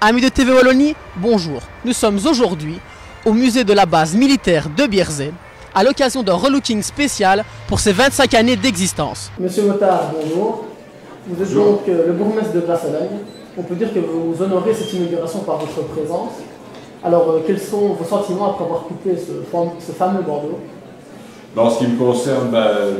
Amis de TV Wallonie, bonjour. Nous sommes aujourd'hui au musée de la base militaire de Bierzet à l'occasion d'un relooking spécial pour ses 25 années d'existence. Monsieur Motard, bonjour. Vous êtes donc le bourgmestre de Glace-à-Lagne. On peut dire que vous honorez cette inauguration par votre présence. Alors, quels sont vos sentiments après avoir coupé ce fameux Bordeaux? Dans ce qui me concerne,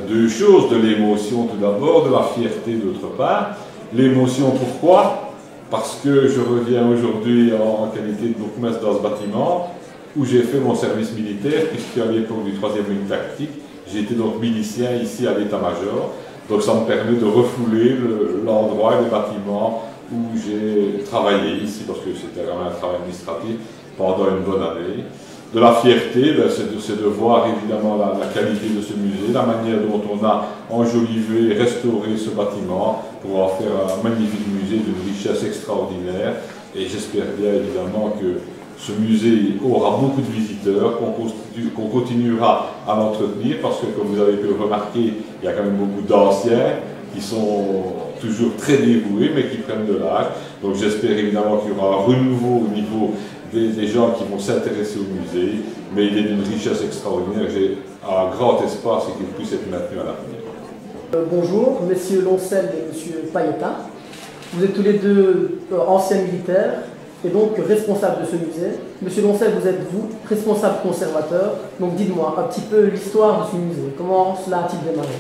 deux choses, de l'émotion tout d'abord, de la fierté d'autre part. L'émotion, pourquoi? Parce que je reviens aujourd'hui en qualité de bourgmestre dans ce bâtiment où j'ai fait mon service militaire, puisqu'à l'époque du 3e ligne tactique, j'étais donc milicien ici à l'état-major. Donc ça me permet de refouler l'endroit et le bâtiment où j'ai travaillé ici, parce que c'était quand même un travail administratif pendant une bonne année. De la fierté, c'est de voir évidemment la qualité de ce musée, la manière dont on a enjolivé et restauré ce bâtiment pour en faire un magnifique musée d'une richesse extraordinaire. Et j'espère bien évidemment que ce musée aura beaucoup de visiteurs, qu'on continuera à l'entretenir, parce que comme vous avez pu le remarquer, il y a quand même beaucoup d'anciens qui sont toujours très dévoués mais qui prennent de l'âge. Donc j'espère évidemment qu'il y aura un renouveau au niveau des gens qui vont s'intéresser au musée, mais il est d'une richesse extraordinaire. J'ai un grand espoir, c'est qu'il puisse être maintenu à l'avenir. Bonjour, messieurs Loncel et monsieur Pailletin. Vous êtes tous les deux anciens militaires et donc responsables de ce musée. Monsieur Loncel, vous êtes vous, responsable conservateur. Donc dites-moi un petit peu l'histoire de ce musée. Comment cela a-t-il démarré?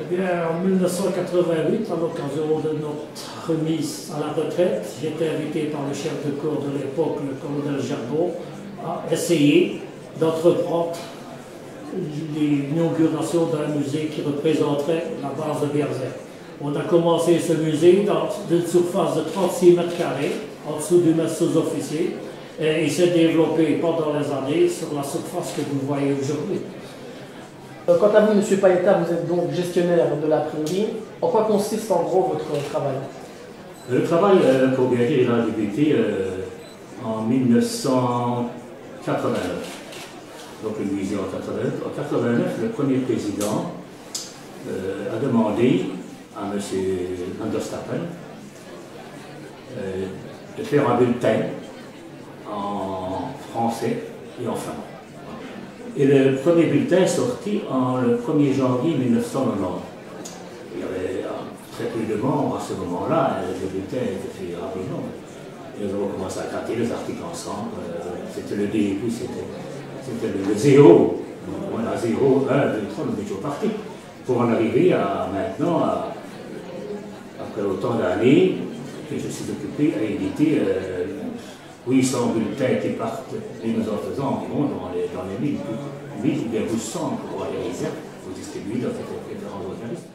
Eh bien, en 1988, à l'occasion de notre remise à la retraite, j'ai été invité par le chef de corps de l'époque, le colonel Gerbot, à essayer d'entreprendre l'inauguration d'un musée qui représenterait la base de Bierzet. On a commencé ce musée dans une surface de 36 mètres carrés, en dessous du mess sous-officier, et il s'est développé pendant les années sur la surface que vous voyez aujourd'hui. Quant à vous, M. Pailleta, vous êtes donc gestionnaire de l'imprimerie. En quoi consiste en gros votre travail? Le travail, pour bien dire, il a débuté en 1989. Donc le musée en 89. En 89, le premier président a demandé à M. Van der Stappen de faire un bulletin en français et en flamand. Et le premier bulletin est sorti le 1er janvier 1990. Il y avait très peu de membres à ce moment-là, le bulletin était fait rapidement. Et nous avons commencé à gratter les articles ensemble. C'était le début, c'était le 0. Voilà, 0, 1, 2, 3, nous étions partis. Pour en arriver à maintenant, après autant d'années, que je suis occupé à éditer 800 bulletins qui partent, et nous en faisons environ dans les 1000 ou bien 1200 pour les réserves, pour distribuer dans ces différents organismes.